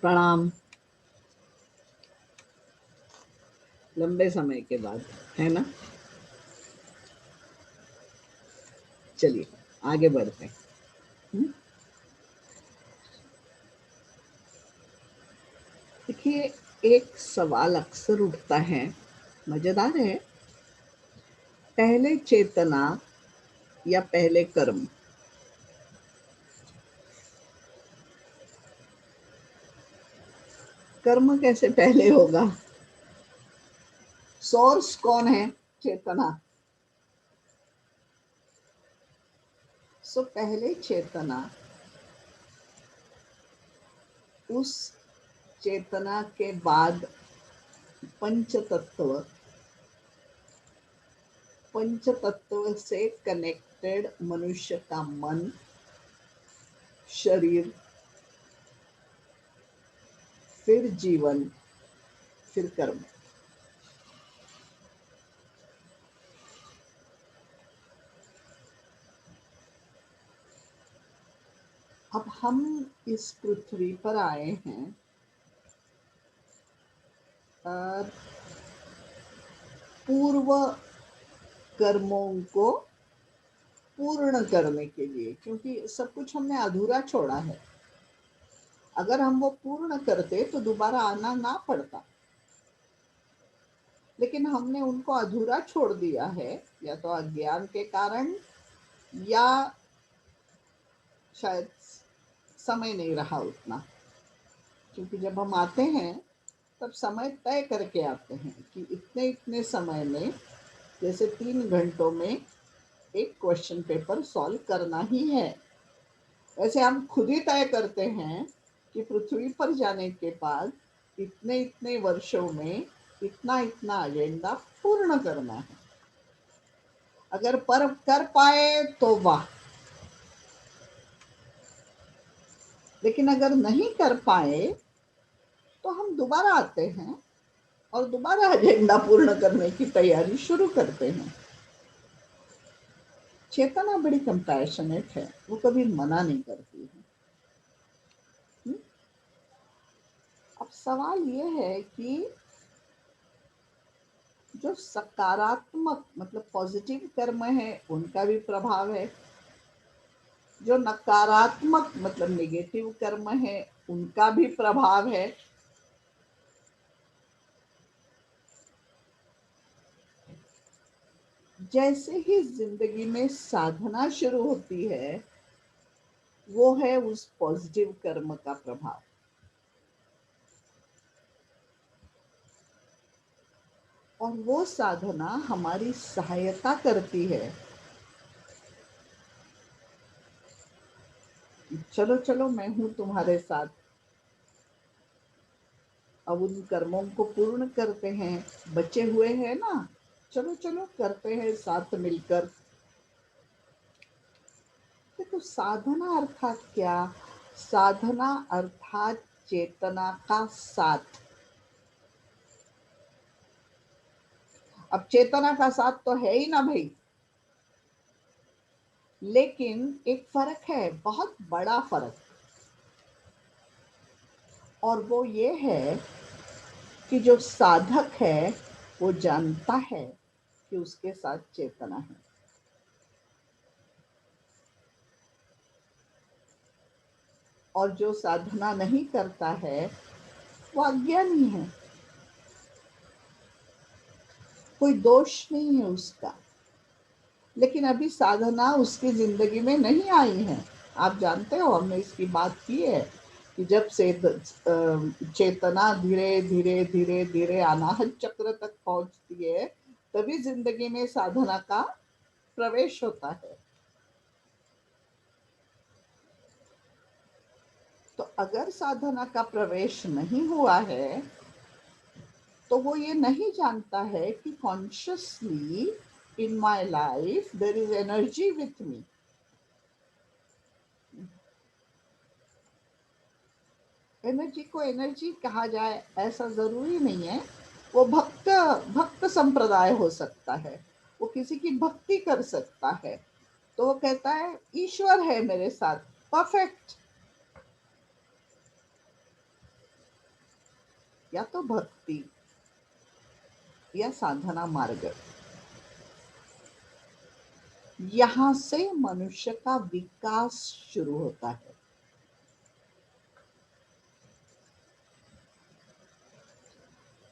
प्रणाम। लंबे समय के बाद, है ना? चलिए आगे बढ़ते हैं। देखिए, एक सवाल अक्सर उठता है, मजेदार है। पहले चेतना या पहले कर्म? कर्म कैसे पहले होगा? सोर्स कौन है? चेतना। पहले चेतना, उस चेतना के बाद पंच तत्व, पंच तत्व से कनेक्टेड मनुष्य का मन, शरीर, फिर जीवन, फिर कर्म। अब हम इस पृथ्वी पर आए हैं पूर्व कर्मों को पूर्ण करने के लिए, क्योंकि सब कुछ हमने अधूरा छोड़ा है। अगर हम वो पूर्ण करते तो दोबारा आना ना पड़ता, लेकिन हमने उनको अधूरा छोड़ दिया है, या तो अज्ञान के कारण या शायद समय नहीं रहा उतना। क्योंकि जब हम आते हैं तब समय तय करके आते हैं कि इतने इतने समय में, जैसे 3 घंटों में एक क्वेश्चन पेपर सॉल्व करना ही है। वैसे हम खुद ही तय करते हैं कि पृथ्वी पर जाने के बाद इतने इतने वर्षों में इतना इतना एजेंडा पूर्ण करना है। अगर पर कर पाए तो वाह, लेकिन अगर नहीं कर पाए तो हम दोबारा आते हैं और दोबारा एजेंडा पूर्ण करने की तैयारी शुरू करते हैं। चेतना बड़ी कंपैशनेट है, वो कभी मना नहीं करती है। अब सवाल ये है कि जो सकारात्मक मतलब पॉजिटिव कर्म है उनका भी प्रभाव है, जो नकारात्मक मतलब नेगेटिव कर्म है उनका भी प्रभाव है। जैसे ही जिंदगी में साधना शुरू होती है, वो है उस पॉजिटिव कर्म का प्रभाव। और वो साधना हमारी सहायता करती है। चलो चलो, मैं हूं तुम्हारे साथ। अब उन कर्मों को पूर्ण करते हैं, बचे हुए हैं ना, चलो चलो करते हैं साथ मिलकर। देखो, साधना अर्थात क्या? साधना अर्थात चेतना का साथ। अब चेतना का साथ तो है ही ना भाई, लेकिन एक फर्क है, बहुत बड़ा फर्क। और वो ये है कि जो साधक है वो जानता है कि उसके साथ चेतना है, और जो साधना नहीं करता है वो अज्ञानी है। कोई दोष नहीं है उसका, लेकिन अभी साधना उसकी जिंदगी में नहीं आई है। आप जानते हो, हमने इसकी बात की है कि जब से चेतना धीरे धीरे धीरे धीरे अनाहत चक्र तक पहुंचती है, तभी जिंदगी में साधना का प्रवेश होता है। तो अगर साधना का प्रवेश नहीं हुआ है तो वो ये नहीं जानता है कि consciously in my life there is energy with me. Energy को एनर्जी कहा जाए ऐसा जरूरी नहीं है। वो भक्त भक्त संप्रदाय हो सकता है, वो किसी की भक्ति कर सकता है, तो वो कहता है ईश्वर है मेरे साथ, परफेक्ट। या तो भक्ति या साधना मार्ग, यहां से मनुष्य का विकास शुरू होता है।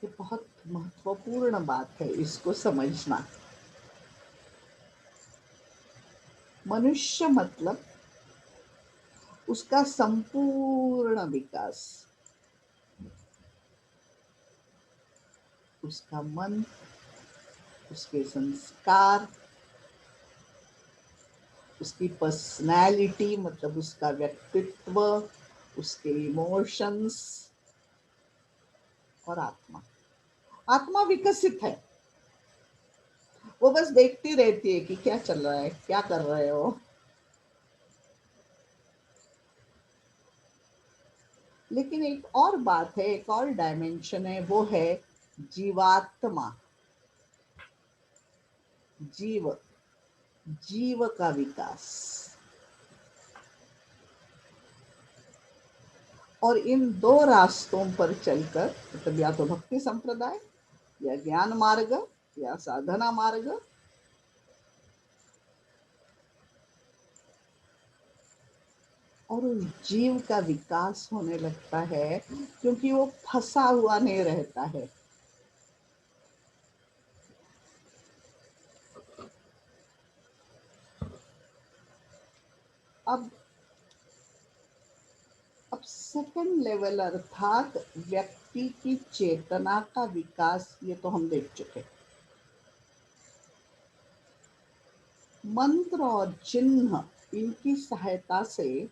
ये बहुत महत्वपूर्ण बात है, इसको समझना। मनुष्य मतलब उसका संपूर्ण विकास, उसका मन, उसके संस्कार, उसकी पर्सनैलिटी मतलब उसका व्यक्तित्व, उसके इमोशंस और आत्मा। आत्मा विकसित है, वो बस देखती रहती है कि क्या चल रहा है, क्या कर रहे हो। लेकिन एक और बात है, एक और डायमेंशन है, वो है जीवात्मा। जीव, जीव का विकास। और इन दो रास्तों पर चलकर, मतलब या तो भक्ति संप्रदाय या ज्ञान मार्ग या साधना मार्ग, और उस जीव का विकास होने लगता है, क्योंकि वो फंसा हुआ नहीं रहता है। अब सेकंड लेवल अर्थात व्यक्ति की चेतना का विकास, ये तो हम देख चुके। मंत्र और चिन्ह, इनकी सहायता से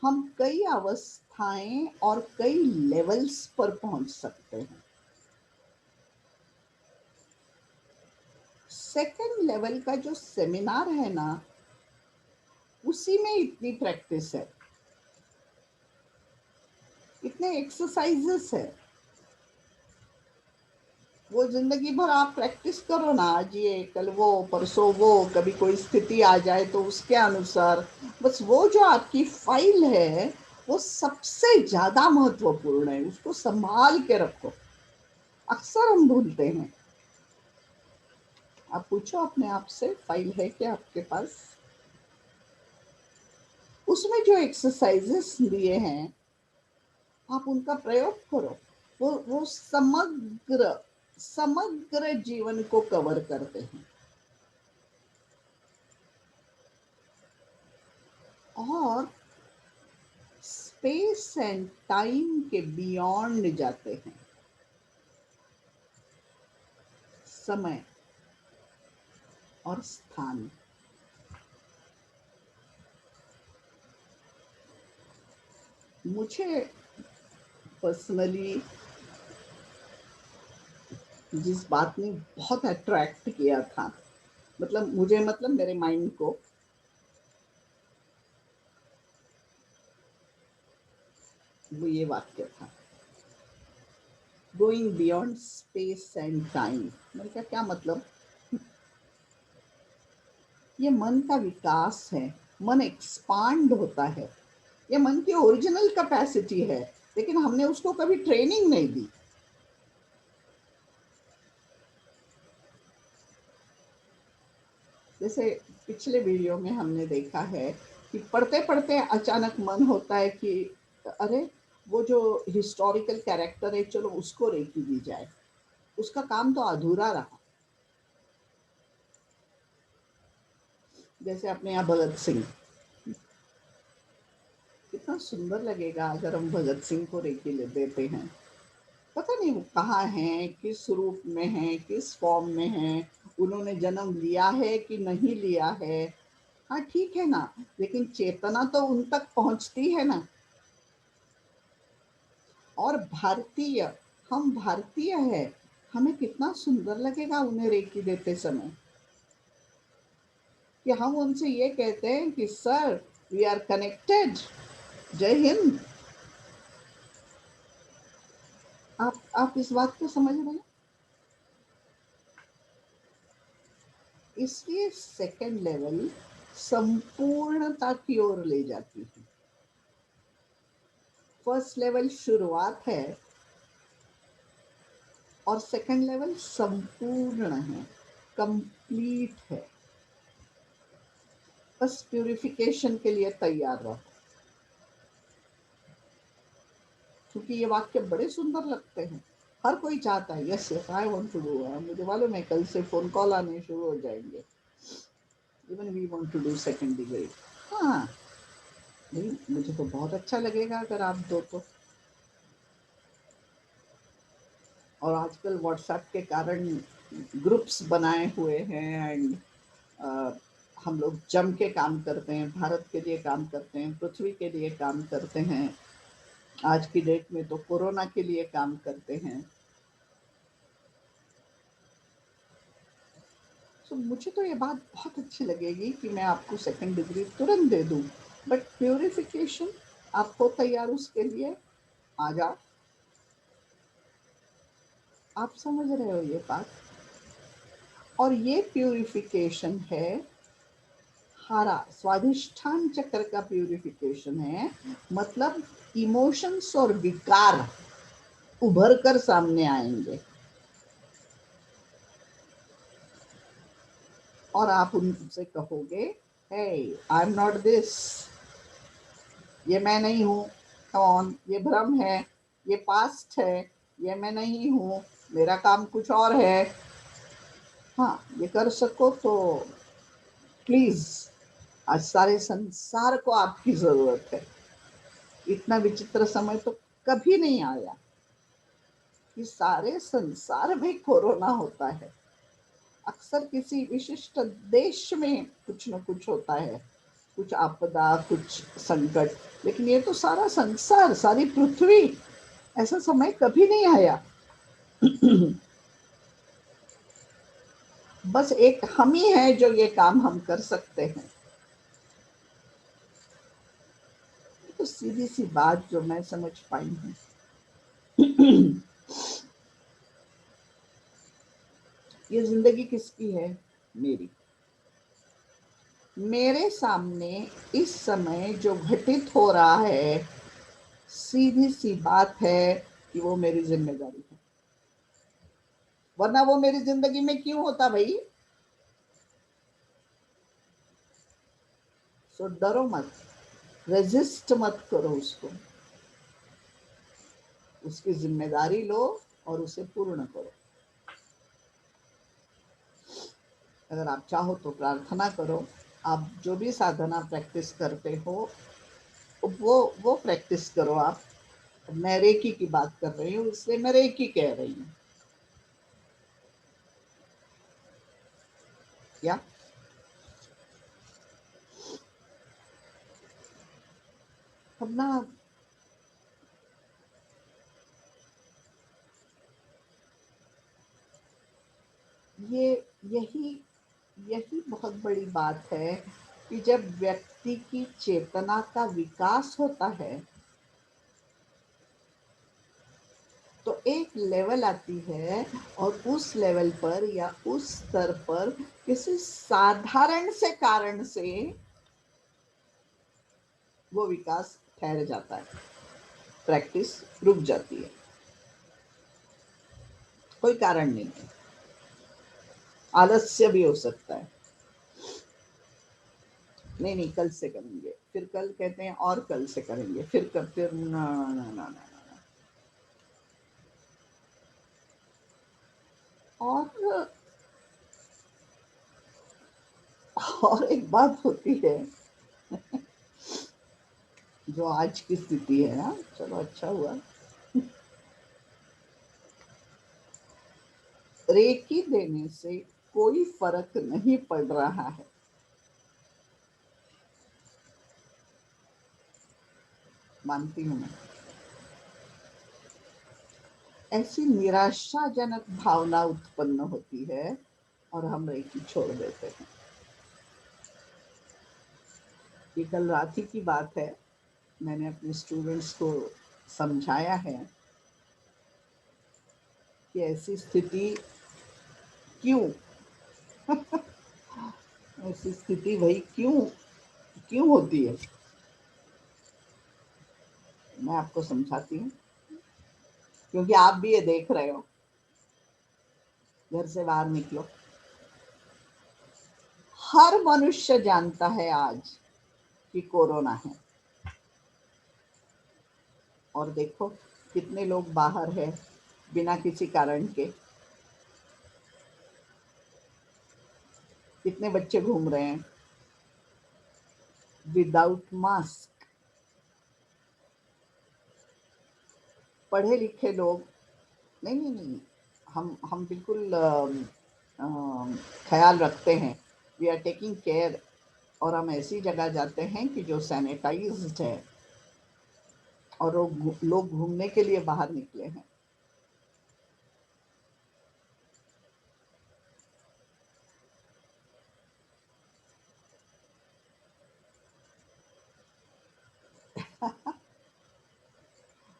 हम कई अवस्थाएं और कई लेवल्स पर पहुंच सकते हैं। सेकंड लेवल का जो सेमिनार है ना, उसी में इतनी प्रैक्टिस है, इतने एक्सरसाइजेस है। वो जिंदगी भर आप प्रैक्टिस करो ना, आज ये कल वो परसों वो, कभी कोई स्थिति आ जाए तो उसके अनुसार, बस वो जो आपकी फाइल है वो सबसे ज्यादा महत्वपूर्ण है, उसको संभाल के रखो। अक्सर हम भूलते हैं। आप पूछो अपने आप से, फाइल है क्या आपके पास? उसमें जो एक्सरसाइजेस दिए हैं, आप उनका प्रयोग करो। वो समग्र समग्र जीवन को कवर करते हैं और स्पेस एंड टाइम के बियॉन्ड जाते हैं। समय और स्थान। मुझे पर्सनली जिस बात ने बहुत अट्रैक्ट किया था, मतलब मुझे, मतलब मेरे माइंड को, वो ये वाक्य था, going beyond space and time. मैंने कहा क्या मतलब? ये मन का विकास है, मन एक्सपांड होता है, ये मन की ओरिजिनल कैपेसिटी है, लेकिन हमने उसको कभी ट्रेनिंग नहीं दी। जैसे पिछले वीडियो में हमने देखा है कि पढ़ते पढ़ते अचानक मन होता है कि अरे, वो जो हिस्टोरिकल कैरेक्टर है, चलो उसको रेखी दी जाए, उसका काम तो अधूरा रहा। जैसे अपने यहाँ भगत सिंह, कितना सुंदर लगेगा अगर हम भगत सिंह को रेखी ले देते हैं। पता नहीं वो कहाँ हैं, किस रूप में हैं, किस फॉर्म में हैं, उन्होंने जन्म लिया है कि नहीं लिया है। हाँ ठीक है ना, लेकिन चेतना तो उन तक पहुंचती है ना। और भारतीय, हम भारतीय है, हमें कितना सुंदर लगेगा उन्हें रेखी देते समय, कि हम उनसे ये कहते हैं कि सर, वी आर कनेक्टेड, जय हिंद। आप इस बात को समझ रहे हैं? इसलिए सेकंड लेवल संपूर्णता की ओर ले जाती है। फर्स्ट लेवल शुरुआत है, और सेकंड लेवल संपूर्ण है, कंप्लीट है। बस प्यूरिफिकेशन के लिए तैयार रहो। क्योंकि ये वाक्य बड़े सुंदर लगते हैं, हर कोई चाहता है yes yes I want to do. मुझे मालूम है कल से फोन कॉल आने शुरू हो जाएंगे, even we want to do second degree. हाँ नहीं, मुझे तो बहुत अच्छा लगेगा अगर आप दो तो। और आजकल व्हाट्सएप के कारण ग्रुप्स बनाए हुए हैं एंड हम लोग जम के काम करते हैं, भारत के लिए काम करते हैं, पृथ्वी के लिए काम करते हैं, आज की डेट में तो कोरोना के लिए काम करते हैं। तो मुझे तो ये बात बहुत अच्छी लगेगी कि मैं आपको सेकंड डिग्री तुरंत दे दूं, बट प्यूरिफिकेशन आप हो तैयार उसके लिए, आ जाओ। आप समझ रहे हो ये बात? और ये प्यूरिफिकेशन है हरा स्वाधिष्ठान चक्र का प्यूरिफिकेशन है, मतलब इमोशंस और विकार उभर कर सामने आएंगे और आप उनसे कहोगे हे आई एम नॉट दिस, ये मैं नहीं हूँ, कौन ये भ्रम है, ये पास्ट है, ये मैं नहीं हूँ, मेरा काम कुछ और है। हाँ ये कर सको तो प्लीज, आज सारे संसार को आपकी जरूरत है। इतना विचित्र समय तो कभी नहीं आया कि सारे संसार में कोरोना होता है। अक्सर किसी विशिष्ट देश में कुछ न कुछ होता है, कुछ आपदा, कुछ संकट, लेकिन ये तो सारा संसार, सारी पृथ्वी, ऐसा समय कभी नहीं आया। बस एक हम ही है जो ये काम हम कर सकते हैं। तो सीधी सी बात जो मैं समझ पाई हूँ, ये जिंदगी किसकी है? मेरी। मेरे सामने इस समय जो घटित हो रहा है, सीधी सी बात है कि वो मेरी जिम्मेदारी है, वरना वो मेरी जिंदगी में क्यों होता भाई? सो डरो मत, रेजिस्ट मत करो उसको, उसकी जिम्मेदारी लो और उसे पूर्ण करो। अगर आप चाहो तो प्रार्थना करो, आप जो भी साधना प्रैक्टिस करते हो वो प्रैक्टिस करो आप। मैं रेकी की बात कर रही हूँ इसलिए मैं रेकी कह रही हूँ। क्या अब ना, ये यही यही बहुत बड़ी बात है कि जब व्यक्ति की चेतना का विकास होता है तो एक लेवल आती है, और उस लेवल पर या उस स्तर पर किसी साधारण से कारण से वो विकास ठहर जाता है, प्रैक्टिस रुक जाती है, कोई कारण नहीं है, आलस्य भी हो सकता है, नहीं नहीं कल से करेंगे, फिर कल कहते हैं और कल से करेंगे, फिर ना ना ना ना ना। और और एक बात होती है जो आज की स्थिति है ना, चलो अच्छा हुआ, रेकी देने से कोई फर्क नहीं पड़ रहा है। मानती हूं मैं, ऐसी निराशाजनक भावना उत्पन्न होती है और हम रेकी छोड़ देते हैं। ये कल रात ही की बात है, मैंने अपने स्टूडेंट्स को समझाया है कि ऐसी स्थिति क्यों, ऐसी स्थिति भाई क्यों क्यों होती है, मैं आपको समझाती हूँ, क्योंकि आप भी ये देख रहे हो। घर से बाहर निकलो। हर मनुष्य जानता है आज कि कोरोना है, और देखो कितने लोग बाहर है बिना किसी कारण के, कितने बच्चे घूम रहे हैं विदाउट मास्क। पढ़े लिखे लोग, नहीं नहीं नहीं, हम बिल्कुल ख्याल रखते हैं, वी आर टेकिंग केयर, और हम ऐसी जगह जाते हैं कि जो सैनिटाइज्ड है, और लोग घूमने के लिए बाहर निकले हैं।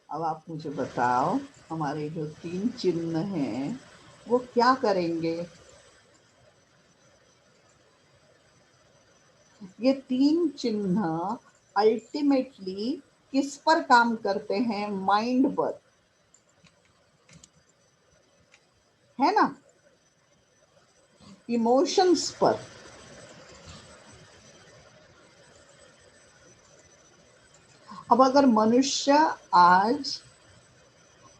अब आप मुझे बताओ, हमारे जो 3 चिन्ह हैं वो क्या करेंगे? ये 3 चिन्ह अल्टीमेटली किस पर काम करते हैं? माइंड पर, है ना, इमोशंस पर। अब अगर मनुष्य आज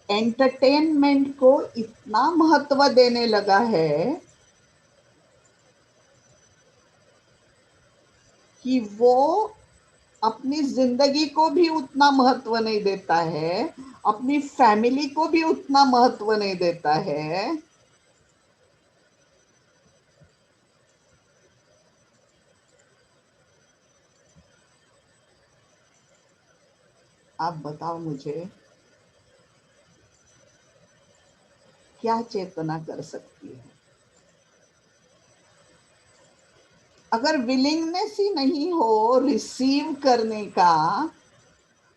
एंटरटेनमेंट को इतना महत्व देने लगा है कि वो अपनी जिंदगी को भी उतना महत्व नहीं देता है, अपनी फैमिली को भी उतना महत्व नहीं देता है, आप बताओ मुझे क्या चेतना कर सकती है? अगर विलिंगनेस ही नहीं हो रिसीव करने का,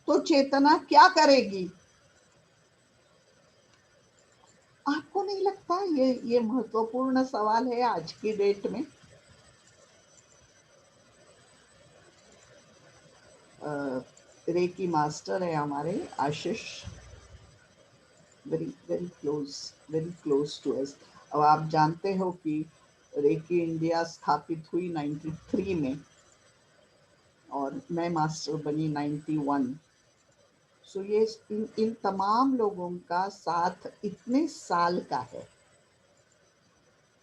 तो चेतना क्या करेगी? आपको नहीं लगता ये महत्वपूर्ण सवाल है आज की डेट में? रेकी मास्टर है हमारे Ashish, very very close, very close to us. अब आप जानते हो कि रेकी इंडिया स्थापित हुई 93 में, और मैं मास्टर बनी 91। सो ये इन तमाम लोगों का साथ इतने साल का है।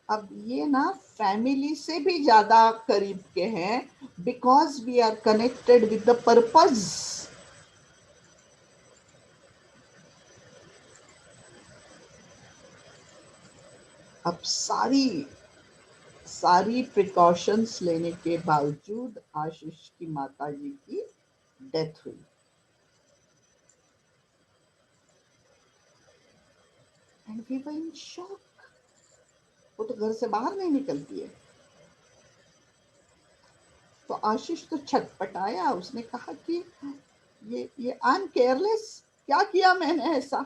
अब ये ना फैमिली से भी ज्यादा करीब के हैं, because we are connected with the purpose. अब सारी सारी प्रिकॉशंस लेने के बावजूद आशीष की माता जी की डेथ हुई, and we were in shock. वो तो घर से बाहर नहीं निकलती है। तो आशीष तो छटपटाया, उसने कहा कि ये आई एम केयरलेस, क्या किया मैंने ऐसा?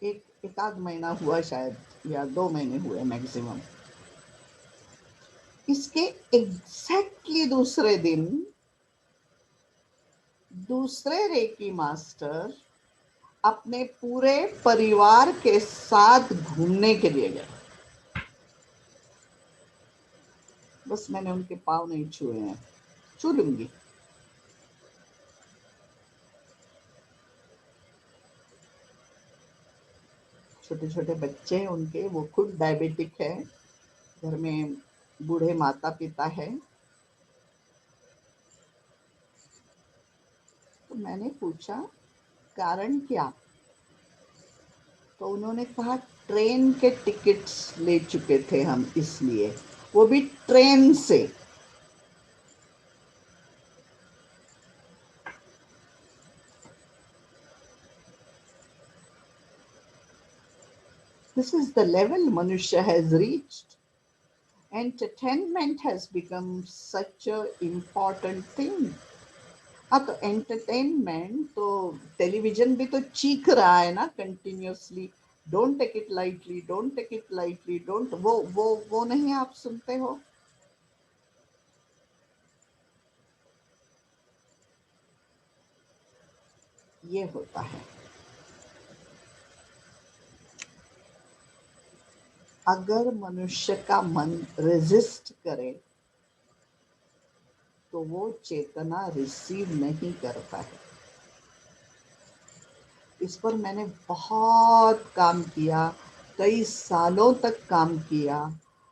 एक आध महीना हुआ शायद, या 2 महीने हुए मैक्सिमम। इसके एग्जैक्टली दूसरे दिन दूसरे रेकी मास्टर अपने पूरे परिवार के साथ घूमने के लिए गए। बस मैंने उनके पाँव नहीं छुए हैं, छू लूंगी। छोटे छोटे बच्चे हैं उनके, वो खुद डायबिटिक है, घर में बूढ़े माता पिता है। तो मैंने पूछा कारण क्या? तो उन्होंने कहा ट्रेन के टिकट्स ले चुके थे हम, इसलिए, वो भी ट्रेन से। This is the level Manusha has reached. Entertainment has become such a important thing. हाँ, तो एंटरटेनमेंट तो, टेलीविजन भी तो चीख रहा है ना continuously, don't take it lightly, don't take it lightly, don't, वो नहीं आप सुनते हो? ये होता है। अगर मनुष्य का मन रेजिस्ट करे तो वो चेतना रिसीव नहीं करता है। इस पर मैंने बहुत काम किया, कई सालों तक काम किया,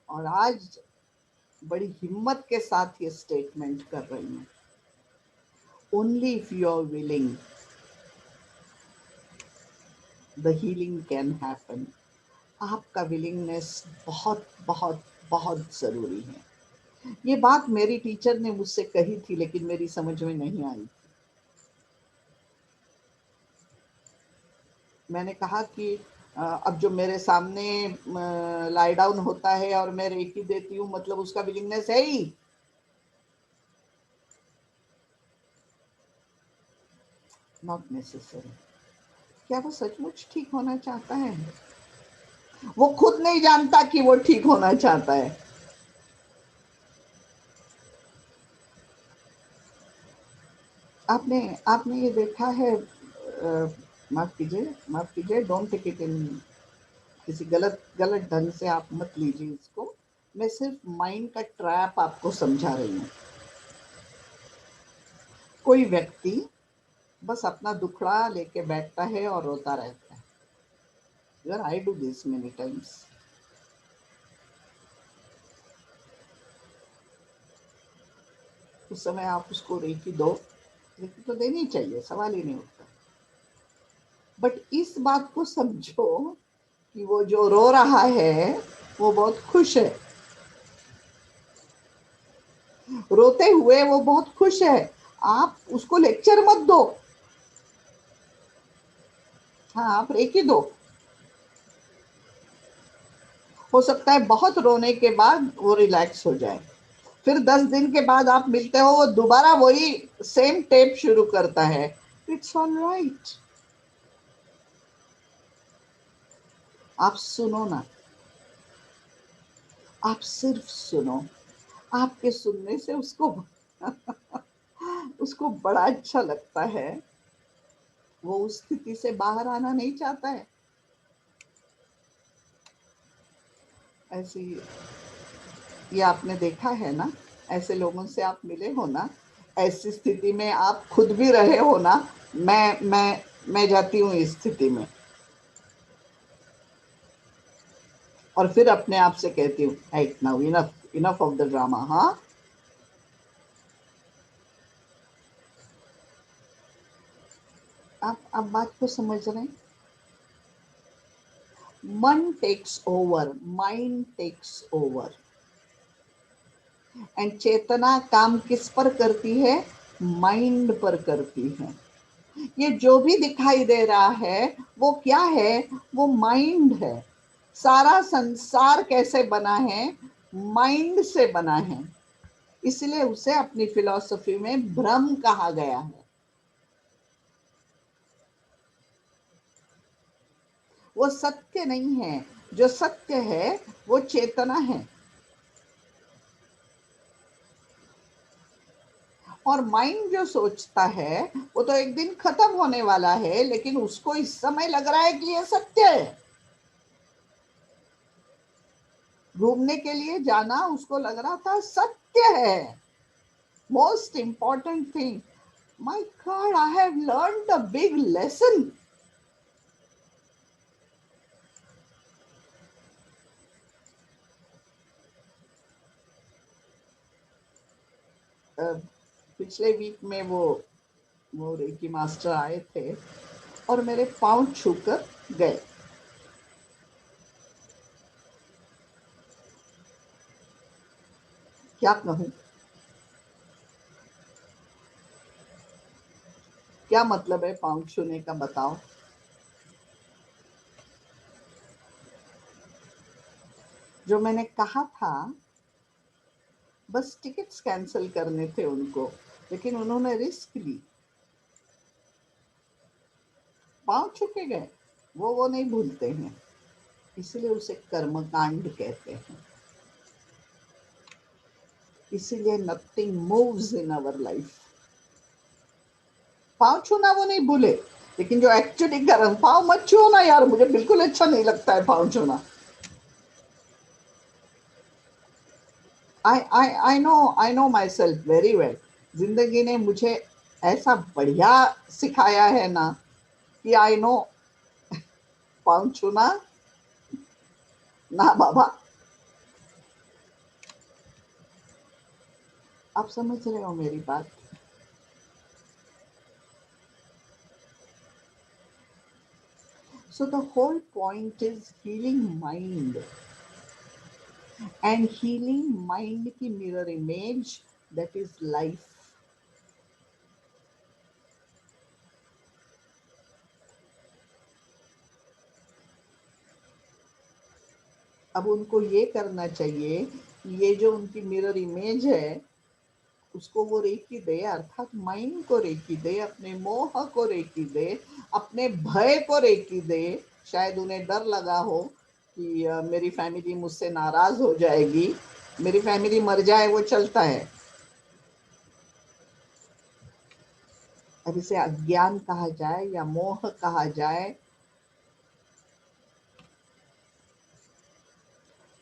और आज बड़ी हिम्मत के साथ ये स्टेटमेंट कर रही हूँ। Only if you are willing the healing can happen. आपका विलिंगनेस बहुत बहुत बहुत जरूरी है। ये बात मेरी टीचर ने मुझसे कही थी, लेकिन मेरी समझ में नहीं आई। मैंने कहा कि अब जो मेरे सामने लाई डाउन होता है और मैं रेकी देती हूँ, मतलब उसका विलिंगनेस है ही। Not necessary. क्या वो सचमुच ठीक होना चाहता है? वो खुद नहीं जानता कि वो ठीक होना चाहता है। आपने आपने ये देखा है, माफ कीजिए, डोंट टेक इट इन किसी गलत गलत ढंग से आप मत लीजिए इसको। मैं सिर्फ माइंड का ट्रैप आपको समझा रही हूँ। कोई व्यक्ति बस अपना दुखड़ा लेके बैठता है और रोता रहता है। यार, I do this many times. उस समय आप उसको रेकी दो, रेकी तो देनी चाहिए, सवाल ही नहीं उठता। बट इस बात को समझो कि वो जो रो रहा है वो बहुत खुश है। रोते हुए वो बहुत खुश है। आप उसको लेक्चर मत दो। हाँ, आप रेकी दो। हो सकता है बहुत रोने के बाद वो रिलैक्स हो जाए। फिर 10 दिन के बाद आप मिलते हो, वो दोबारा वही सेम टेप शुरू करता है। It's all right. आप सुनो ना, आप सिर्फ सुनो। आपके सुनने से उसको उसको बड़ा अच्छा लगता है। वो उस स्थिति से बाहर आना नहीं चाहता है। ऐसी, ये आपने देखा है ना, ऐसे लोगों से आप मिले हो ना, ऐसी स्थिति में आप खुद भी रहे हो ना। मैं जाती हूँ इस स्थिति में, और फिर अपने आप से कहती हूँ, right now, enough enough of the drama. हाँ, आप बात को समझ रहे हैं? मन takes over, mind takes over, and चेतना काम किस पर करती है? माइंड पर करती है। ये जो भी दिखाई दे रहा है वो क्या है? वो माइंड है। सारा संसार कैसे बना है? माइंड से बना है। इसलिए उसे अपनी फिलॉसफी में भ्रम कहा गया है। वो सत्य नहीं है। जो सत्य है वो चेतना है। और माइंड जो सोचता है वो तो एक दिन खत्म होने वाला है, लेकिन उसको इस समय लग रहा है कि ये सत्य है। घूमने के लिए जाना उसको लग रहा था सत्य है। Most important thing, my God, I have learned a big lesson. पिछले वीक में वो रेकी मास्टर आए थे और मेरे पांव छूकर गए। क्या कहूं? क्या मतलब है पांव छूने का, बताओ? जो मैंने कहा था, बस टिकट्स कैंसिल करने थे उनको, लेकिन उन्होंने रिस्क ली, पांव छू के गए। वो नहीं भूलते हैं। इसलिए उसे कर्मकांड कहते हैं। इसीलिए nothing moves in our life. पाँव छूना वो नहीं भूले, लेकिन जो एक्चुअली गर्म, पाँव मत छूना यार, मुझे बिल्कुल अच्छा नहीं लगता है पाँव छूना। I know my self very well. जिंदगी ने मुझे ऐसा बढ़िया सिखाया है ना कि आई नो, पाँव छूना ना बाबा। आप समझ रहे हो मेरी बात? So the whole point is healing mind, and healing mind की mirror image, that is life. अब उनको ये करना चाहिए कि ये जो उनकी मिरर इमेज है उसको वो रेकी दे, अर्थात माइंड को रेकी दे, अपने मोह को रेकी दे, अपने भय को रेकी दे। शायद उन्हें डर लगा हो कि मेरी फैमिली मुझसे नाराज हो जाएगी, मेरी फैमिली मर जाए वो चलता है। अब इसे अज्ञान कहा जाए या मोह कहा जाए,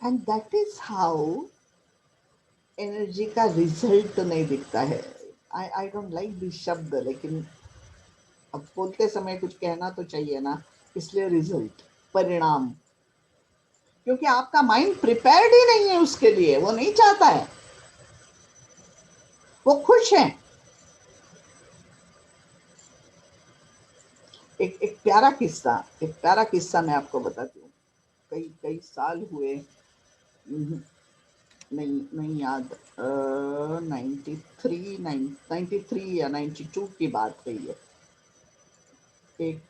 and that is how energy का रिजल्ट नहीं दिखता है। आई डोंट लाइक दिस शब्द, लेकिन अब बोलते समय कुछ कहना तो चाहिए ना, इसलिए रिजल्ट, परिणाम। क्योंकि आपका माइंड प्रिपेयर्ड ही नहीं है उसके लिए, वो नहीं चाहता है, वो खुश है। एक प्यारा किस्सा मैं आपको बताती हूँ। कई कई साल हुए, नहीं नहीं याद, 93 या 92 की बात कही है। एक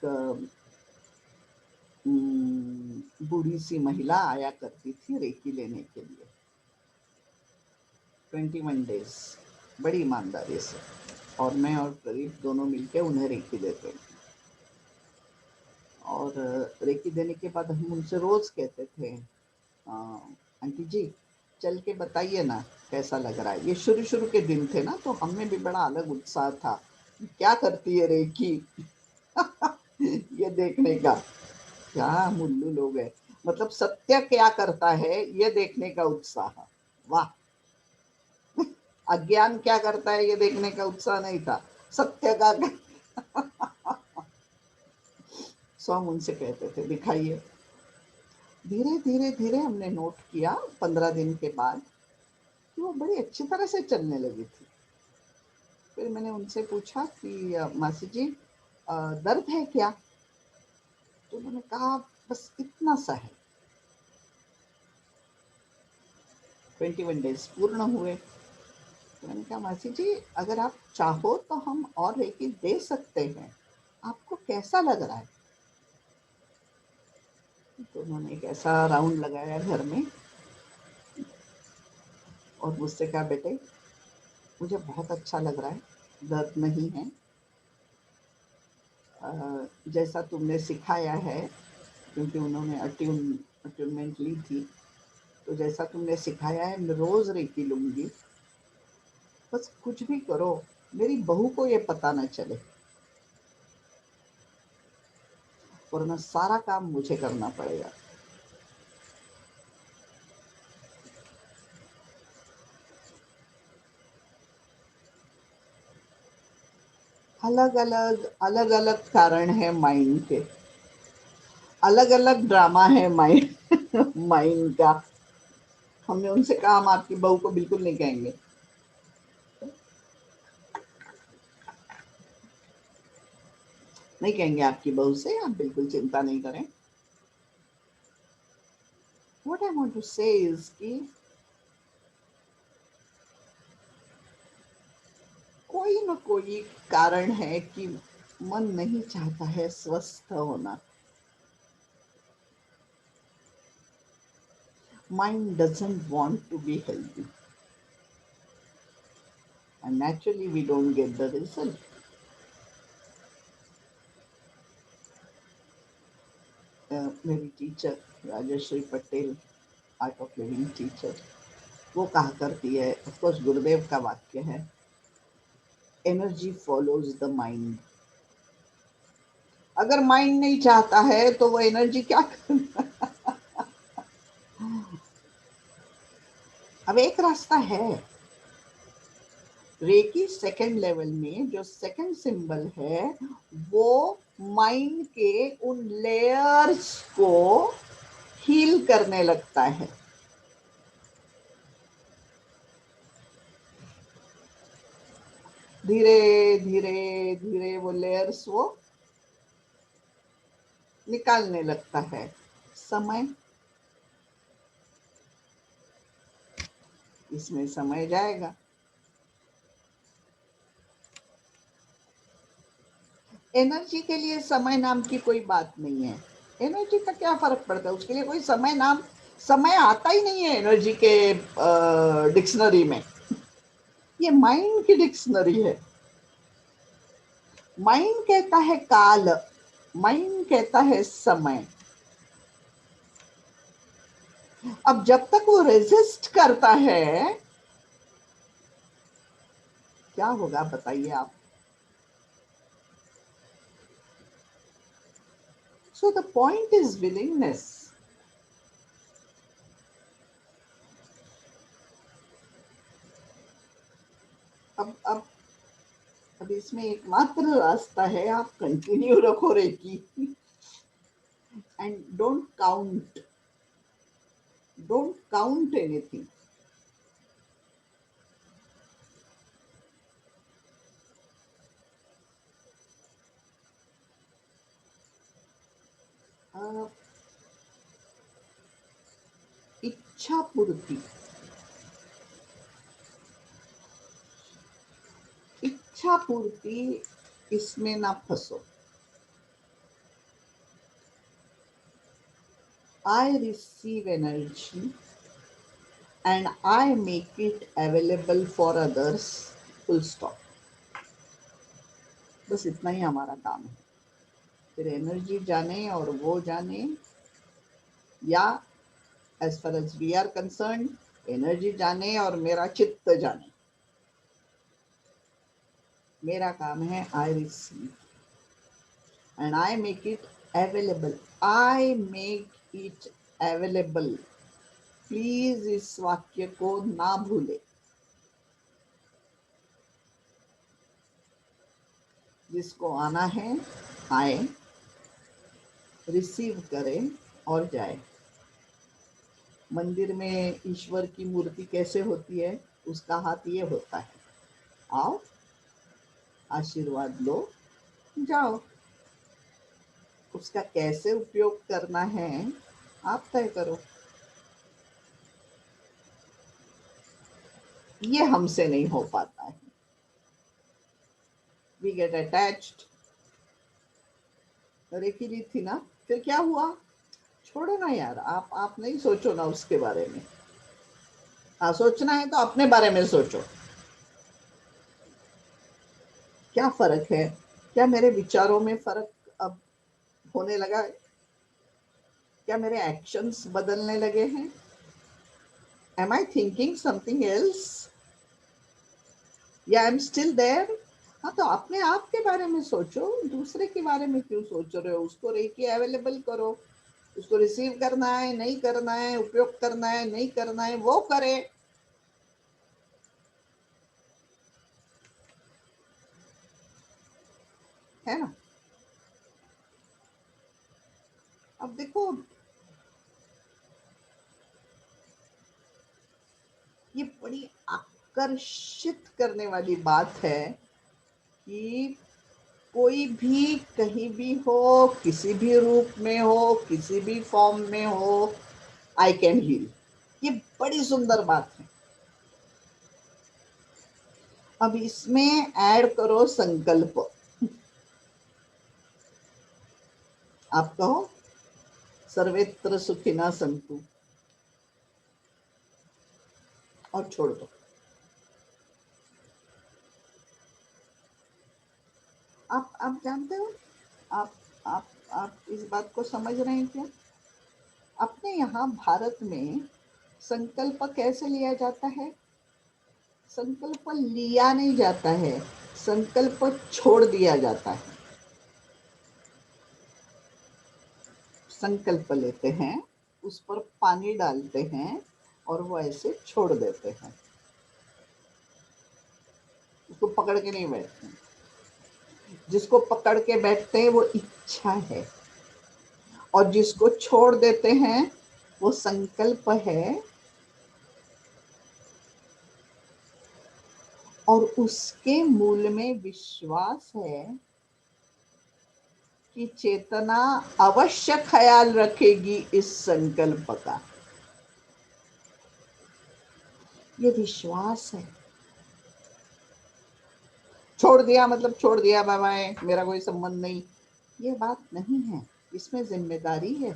बूढ़ी सी महिला आया करती थी रेकी लेने के लिए, 21 डेज, बड़ी ईमानदारी से, और मैं और प्रदीप दोनों मिलके उन्हें रेकी देते थे। और रेकी देने के बाद हम उनसे रोज कहते थे, आंटी जी चल के बताइए ना कैसा लग रहा है। ये शुरू शुरू के दिन थे ना, तो हमें भी बड़ा अलग उत्साह था, क्या करती है रेकी ये देखने का। क्या मुल्लू लोग हैं, मतलब सत्य क्या करता है ये देखने का उत्साह, वाह। अज्ञान क्या करता है ये देखने का उत्साह नहीं था, सत्य का। सो हम उनसे कहते थे दिखाइए। धीरे धीरे धीरे हमने नोट किया 15 दिन के बाद कि वो बड़ी अच्छी तरह से चलने लगी थी। फिर मैंने उनसे पूछा कि मासी जी दर्द है क्या? तो उन्होंने कहा बस इतना सा है। 21 डेज पूर्ण हुए, तो मैंने कहा मासी जी अगर आप चाहो तो हम और रेकी दे सकते हैं, आपको कैसा लग रहा है? तो उन्होंने एक ऐसा राउंड लगाया घर में और मुझसे कहा बेटे मुझे बहुत अच्छा लग रहा है, दर्द नहीं है, जैसा तुमने सिखाया है, क्योंकि उन्होंने अट्यूनमेंट ली थी, तो जैसा तुमने सिखाया है मैं रोज रेकी लूंगी, बस कुछ भी करो मेरी बहू को ये पता ना चले, वरना सारा काम मुझे करना पड़ेगा। अलग अलग कारण है माइंड के, अलग अलग ड्रामा है माइंड माइंड का। हमने उनसे कहा हम आपकी बहू को बिल्कुल नहीं कहेंगे, नहीं कहेंगे आपकी बहू से, आप बिल्कुल चिंता नहीं करें। व्हाट आई वांट टू से इज कि कोई ना कोई कारण है कि मन नहीं चाहता है स्वस्थ होना। Mind doesn't want to be healthy, and naturally we don't get the result. मेरी teacher Rajshree Patel, art of living teacher, वो कहा करती है, ऑफ कोर्स गुरुदेव का वाक्य है, एनर्जी फॉलोज द माइंड। अगर माइंड नहीं चाहता है तो वो एनर्जी क्या करना। अब एक रास्ता है, रेकी सेकंड लेवल में जो सेकंड सिंबल है वो माइंड के उन लेयर्स को हील करने लगता है। धीरे धीरे धीरे वो लेयर्स वो निकालने लगता है। समय, इसमें समय जाएगा। एनर्जी के लिए समय नाम की कोई बात नहीं है। एनर्जी का क्या फर्क पड़ता है, उसके लिए कोई समय आता ही नहीं है एनर्जी के डिक्शनरी में। ये माइंड की डिक्शनरी है। माइंड कहता है काल, माइंड कहता है समय। अब जब तक वो रेजिस्ट करता है, क्या होगा बताइए आप। So the point is willingness. अब इसमें एकमात्र रास्ता है, आप कंटिन्यू रखो recce and don't count anything. इच्छा पूर्ति, इच्छा पूर्ति, इसमें ना फंसो। I receive energy and I make it available for others, full stop। बस इतना ही हमारा काम है। फिर एनर्जी जाने और वो जाने, या as far as we are concern, energy जाने और मेरा चित्त जाने। मेरा काम है I receive and I make it available. I make it available. Please इस वाक्य को ना भूले। जिसको आना है आए, रिसीव करे और जाए। मंदिर में ईश्वर की मूर्ति कैसे होती है, उसका हाथ ये होता है, आओ आशीर्वाद लो जाओ। उसका कैसे उपयोग करना है आप तय करो। ये हमसे नहीं हो पाता है। We get attached. रेकी ली थी ना, फिर क्या हुआ, छोड़ो ना यार, आप नहीं सोचो ना उसके बारे में। हाँ, सोचना है तो अपने बारे में सोचो। क्या फर्क है, क्या मेरे विचारों में फर्क अब होने लगा है? क्या मेरे एक्शंस बदलने लगे हैं? Am I thinking something else या आई एम स्टिल देयर? हाँ, तो अपने आप के बारे में सोचो, दूसरे के बारे में क्यों सोच रहे हो? उसको रेकी अवेलेबल करो। उसको रिसीव करना है नहीं करना है, उपयोग करना है नहीं करना है, वो करे। है ना? अब देखो, ये बड़ी आकर्षित करने वाली बात है कि कोई भी कहीं भी हो, किसी भी रूप में हो, किसी भी फॉर्म में हो, आई कैन हील। ये बड़ी सुंदर बात है। अब इसमें ऐड करो संकल्प। आप कहो सर्वेत्र सुखिना संतु और छोड़ दो। आप जानते हो, आप आप इस बात को समझ रहे हैं क्या? अपने यहाँ भारत में संकल्प कैसे लिया जाता है? संकल्प लिया नहीं जाता है, संकल्प छोड़ दिया जाता है। संकल्प लेते हैं, उस पर पानी डालते हैं, और वो ऐसे छोड़ देते हैं, उसको पकड़ के नहीं बैठते। जिसको पकड़ के बैठते हैं वो इच्छा है, और जिसको छोड़ देते हैं वो संकल्प है, और उसके मूल में विश्वास है कि चेतना अवश्य ख्याल रखेगी इस संकल्प का। ये विश्वास है। छोड़ दिया मतलब छोड़ दिया, बाय बाय, मेरा कोई संबंध नहीं, ये बात नहीं है। इसमें जिम्मेदारी है।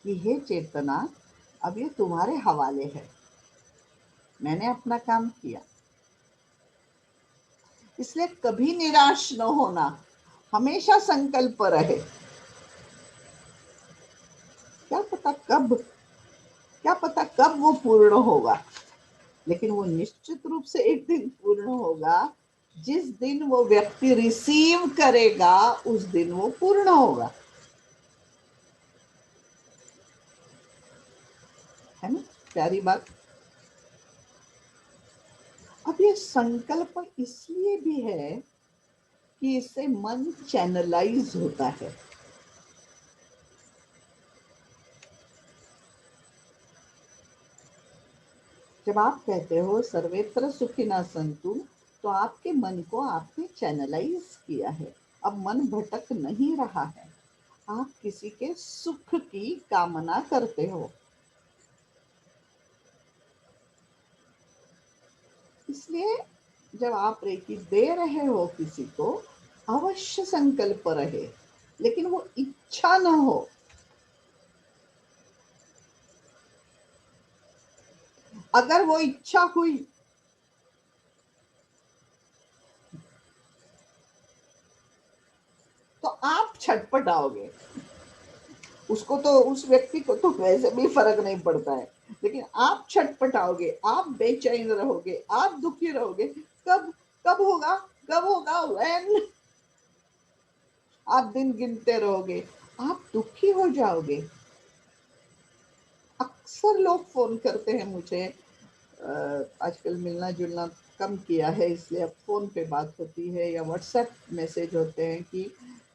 कि हे चेतना, अब ये तुम्हारे हवाले है, मैंने अपना काम किया। इसलिए कभी निराश न होना, हमेशा संकल्प रहे। क्या पता कब वो पूर्ण होगा, लेकिन वो निश्चित रूप से एक दिन पूर्ण होगा। जिस दिन वो व्यक्ति रिसीव करेगा उस दिन वो पूर्ण होगा, है ना? प्यारी बात। अब ये संकल्प इसलिए भी है कि इससे मन चैनलाइज होता है। जब आप कहते हो सर्वेत्र सुखिनः सन्तु, तो आपके मन को आपने चैनलाइज किया है। अब मन भटक नहीं रहा है, आप किसी के सुख की कामना करते हो। इसलिए जब आप रेकी दे रहे हो किसी को, अवश्य संकल्प रहे, लेकिन वो इच्छा न हो। अगर वो इच्छा हुई तो आप छटपटाओगे। उसको तो, उस व्यक्ति को तो वैसे भी फर्क नहीं पड़ता है, लेकिन आप छटपटाओगे, आप बेचैन रहोगे, आप दुखी रहोगे। कब कब होगा, कब होगा, व्हेन। आप दिन गिनते रहोगे, आप दुखी हो जाओगे। अक्सर लोग फोन करते हैं मुझे, आजकल मिलना जुलना कम किया है, इसलिए अब फोन पे बात होती है या व्हाट्सएप मैसेज होते हैं कि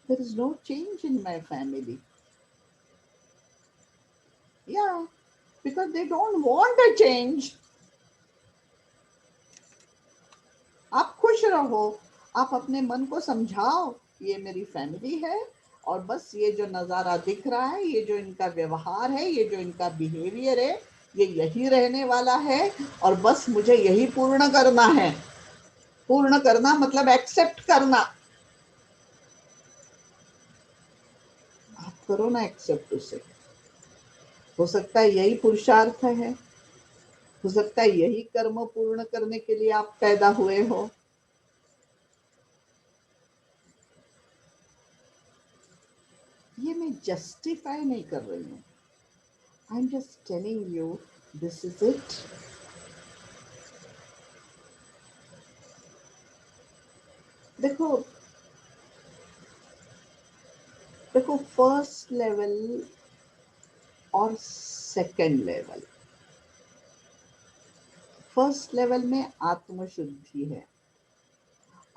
there is no change in my family. या because they don't want a change. आप खुश रहो, आप अपने मन को समझाओ ये मेरी फैमिली है, और बस ये जो नज़ारा दिख रहा है, ये जो इनका व्यवहार है, ये जो इनका बिहेवियर है, ये यही रहने वाला है, और बस मुझे यही पूर्ण करना है। पूर्ण करना मतलब एक्सेप्ट करना। आप करो ना एक्सेप्ट उसे। हो सकता है यही पुरुषार्थ है, हो सकता है यही कर्म पूर्ण करने के लिए आप पैदा हुए हो। ये मैं जस्टिफाई नहीं कर रही हूँ, I am just telling you this is it. देखो देखो, फर्स्ट लेवल और सेकंड लेवल। फर्स्ट लेवल में आत्मशुद्धि है,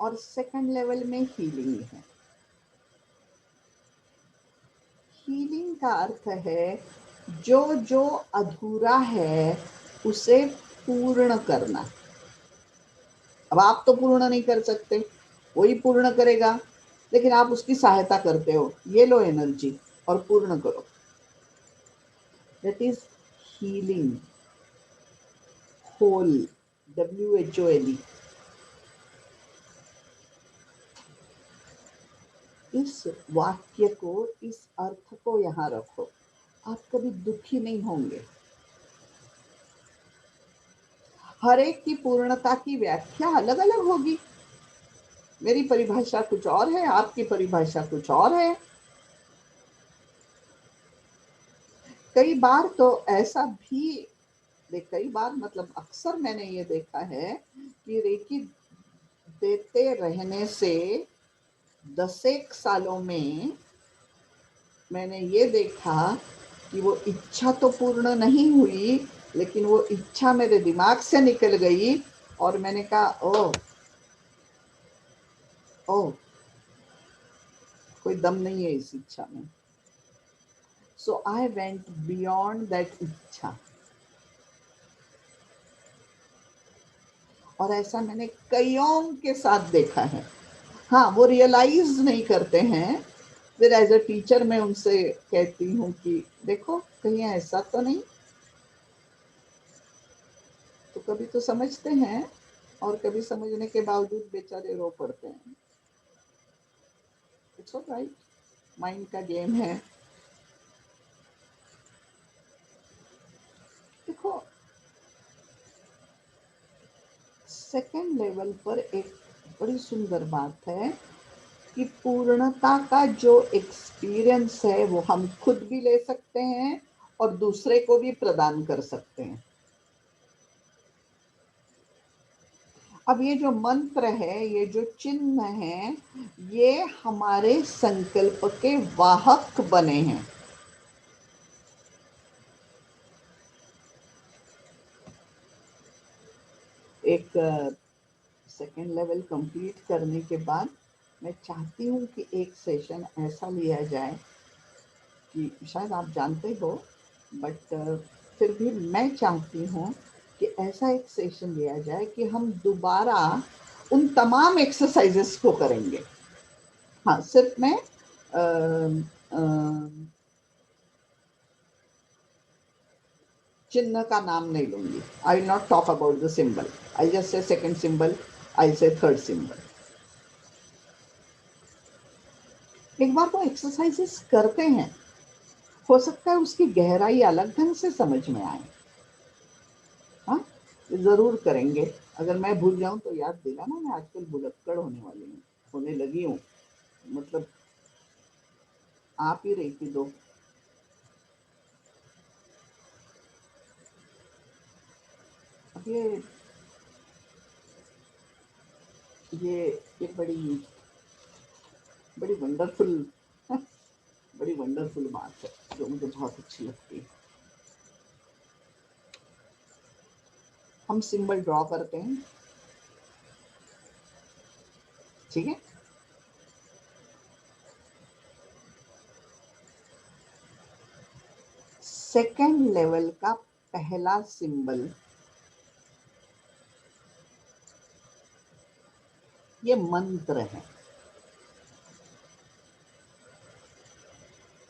और सेकंड लेवल में हीलिंग है। हीलिंग का अर्थ है जो जो अधूरा है उसे पूर्ण करना। अब आप तो पूर्ण नहीं कर सकते, वही पूर्ण करेगा, लेकिन आप उसकी सहायता करते हो, ये लो एनर्जी और पूर्ण करो। That is healing. Whole, WHOLE। इस वाक्य को, इस अर्थ को यहाँ रखो, आप कभी दुखी नहीं होंगे। हर एक की पूर्णता की व्याख्या अलग अलग होगी। मेरी परिभाषा कुछ और है, आपकी परिभाषा कुछ और है। कई बार तो ऐसा भी, कई बार मतलब अक्सर मैंने ये देखा है कि रेकी देते रहने से 10 एक सालों में मैंने ये देखा कि वो इच्छा तो पूर्ण नहीं हुई, लेकिन वो इच्छा मेरे दिमाग से निकल गई और मैंने कहा ओ ओ कोई दम नहीं है इस इच्छा में। सो आई वेंट बियॉन्ड दैट इच्छा। और ऐसा मैंने कईयों के साथ देखा है। हाँ, वो रियलाइज नहीं करते हैं। फिर एज अ टीचर मैं उनसे कहती हूँ कि देखो कहीं ऐसा तो नहीं, तो कभी तो समझते हैं और कभी समझने के बावजूद बेचारे रो पड़ते हैं। इट्स ऑलराइट, माइंड का गेम है। देखो, सेकंड लेवल पर एक बड़ी सुंदर बात है कि पूर्णता का जो एक्सपीरियंस है वो हम खुद भी ले सकते हैं और दूसरे को भी प्रदान कर सकते हैं। अब ये जो मंत्र है, ये जो चिन्ह है, ये हमारे संकल्प के वाहक बने हैं। एक सेकेंड लेवल कंप्लीट करने के बाद मैं चाहती हूँ कि एक सेशन ऐसा लिया जाए कि शायद आप जानते हो, बट फिर भी मैं चाहती हूँ कि ऐसा एक सेशन लिया जाए कि हम दोबारा उन तमाम एक्सरसाइजेस को करेंगे। हाँ, सिर्फ मैं चिन्ह का नाम नहीं लूंगी। I will not talk about the symbol. I just say second symbol, I say third symbol. एक बार वो एक्सरसाइजेस करते हैं, हो सकता है उसकी गहराई अलग ढंग से समझ में आए। हाँ, जरूर करेंगे। अगर मैं भूल जाऊं तो याद दिलाना, मैं आजकल भुलक्कड़ होने वाली हूँ, होने लगी हूँ। मतलब आप ही रही थी दो। अब ये ये बड़ी वंडरफुल बड़ी वंडरफुल बात है जो मुझे बहुत अच्छी लगती है। हम सिंबल ड्रॉ करते हैं, ठीक है। सेकेंड लेवल का पहला सिंबल ये मंत्र है।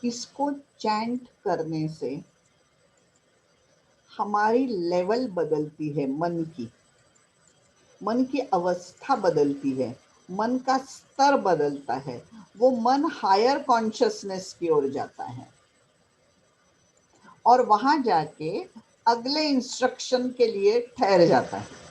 इसको चैंट करने से हमारी लेवल बदलती है, मन की अवस्था बदलती है, मन का स्तर बदलता है। वो मन हायर कॉन्शियसनेस की ओर जाता है और वहां जाके अगले इंस्ट्रक्शन के लिए ठहर जाता है।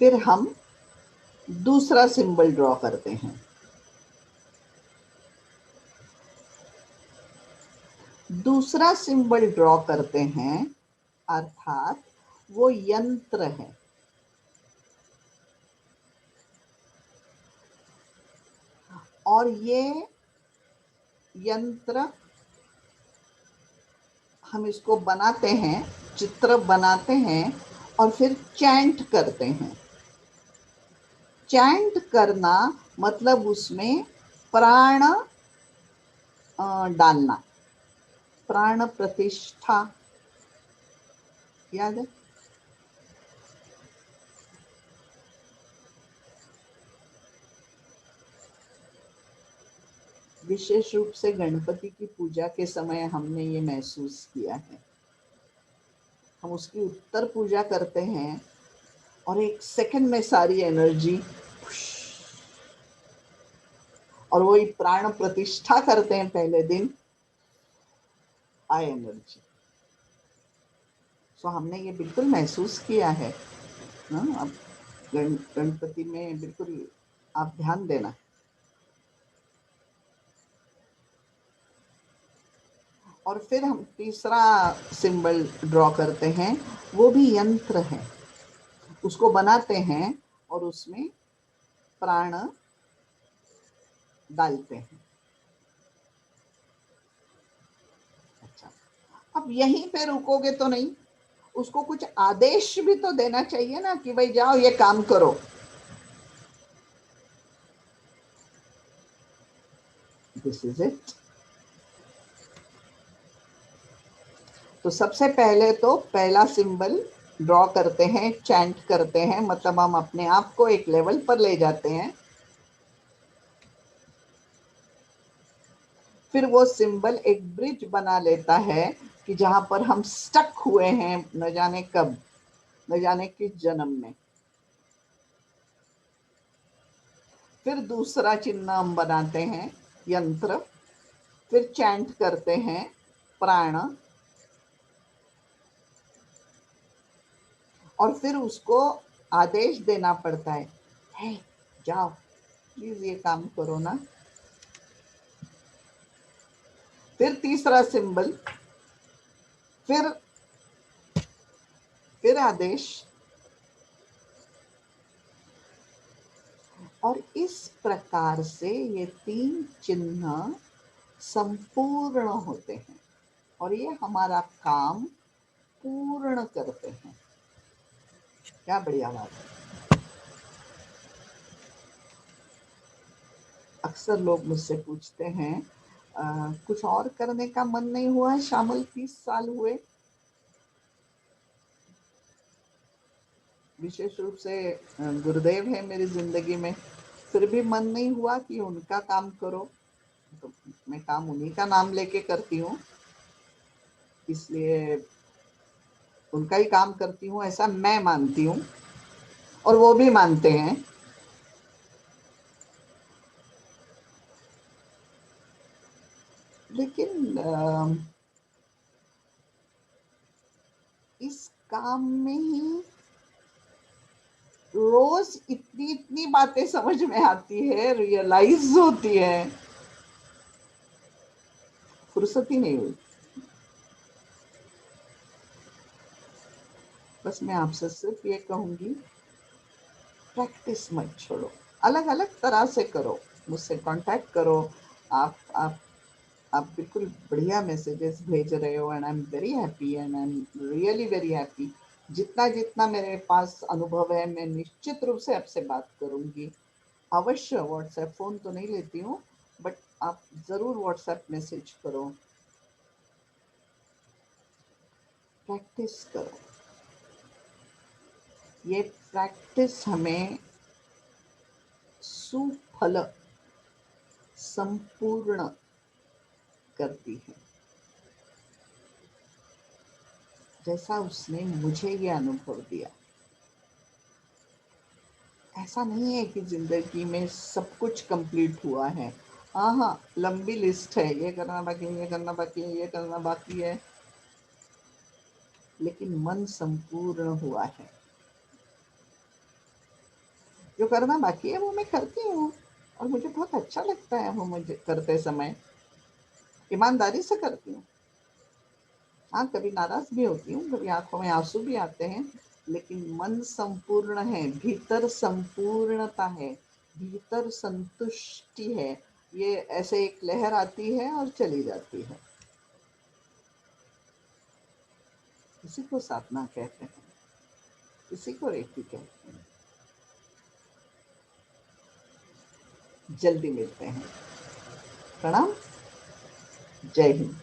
फिर हम दूसरा सिंबल ड्रॉ करते हैं। दूसरा सिंबल ड्रॉ करते हैं, अर्थात वो यंत्र है। और ये यंत्र हम इसको बनाते हैं, चित्र बनाते हैं और फिर चैंट करते हैं। चैंट करना मतलब उसमें प्राण डालना, प्राण प्रतिष्ठा, याद है? विशेष रूप से गणपति की पूजा के समय हमने ये महसूस किया है। हम उसकी उत्तर पूजा करते हैं और एक सेकंड में सारी एनर्जी, और वही प्राण प्रतिष्ठा करते हैं पहले दिन, आई एनर्जी। सो हमने ये बिल्कुल महसूस किया है ना। अब गणपति में बिल्कुल आप ध्यान देना। और फिर हम तीसरा सिंबल ड्रॉ करते हैं, वो भी यंत्र है। उसको बनाते हैं और उसमें प्राण डालते हैं। अच्छा, अब यहीं पे रुकोगे तो नहीं, उसको कुछ आदेश भी तो देना चाहिए ना कि भाई जाओ ये काम करो। This is it. तो सबसे पहले तो पहला सिंबल ड्रॉ करते हैं, चैंट करते हैं, मतलब हम अपने आप को एक लेवल पर ले जाते हैं। फिर वो सिंबल एक ब्रिज बना लेता है कि जहां पर हम स्टक हुए हैं न जाने कब, न जाने किस जन्म में। फिर दूसरा चिन्ह हम बनाते हैं, यंत्र। फिर चैंट करते हैं प्राण, और फिर उसको आदेश देना पड़ता है, हे जाओ प्लीज ये काम करो ना। फिर तीसरा सिंबल, फिर आदेश। और इस प्रकार से ये 3 चिन्ह संपूर्ण होते हैं और ये हमारा काम पूर्ण करते हैं। क्या बढ़िया बात है। अक्सर लोग मुझसे पूछते हैं कुछ और करने का मन नहीं हुआ है शामिल, 30 साल हुए। विशेष रूप से गुरुदेव है मेरी जिंदगी में, फिर भी मन नहीं हुआ कि उनका काम करो। तो मैं काम उन्हीं का नाम लेके करती हूँ, इसलिए उनका ही काम करती हूँ, ऐसा मैं मानती हूँ और वो भी मानते हैं। लेकिन इस काम में ही रोज इतनी इतनी बातें समझ में आती है, रियलाइज होती है, फुर्सत ही नहीं हुई। बस मैं आपसे सिर्फ ये कहूंगी, प्रैक्टिस मत छोड़ो, अलग अलग तरह से करो, मुझसे कांटेक्ट करो। आप आप बिल्कुल बढ़िया मैसेजेस भेज रहे हो and I am very happy and I am really very happy. जितना जितना मेरे पास अनुभव है मैं निश्चित रूप से आपसे बात करूंगी, अवश्य। व्हाट्सएप फ़ोन तो नहीं लेती हूँ, बट आप ज़रूर व्हाट्सएप मैसेज करो। प्रैक्टिस करो, ये प्रैक्टिस हमें सुफल संपूर्ण करती है, जैसा उसने मुझे ये अनुभव दिया। ऐसा नहीं है कि जिंदगी में सब कुछ कंप्लीट हुआ है। हाँ हाँ, लंबी लिस्ट है, ये करना बाकी है, ये करना बाकी है, ये करना बाकी है, लेकिन मन संपूर्ण हुआ है। जो करना बाकी है वो मैं करती हूँ और मुझे बहुत अच्छा लगता है वो मुझे करते समय, ईमानदारी से करती हूँ। हाँ, कभी नाराज भी होती हूँ, कभी आंखों में आंसू भी आते हैं, लेकिन मन संपूर्ण है, भीतर संपूर्णता है, भीतर संतुष्टि है। ये ऐसे एक लहर आती है और चली जाती है। इसी को साधना कहते हैं, इसी को रेखी कहते हैं। जल्दी मिलते हैं। प्रणाम। जय हिंद।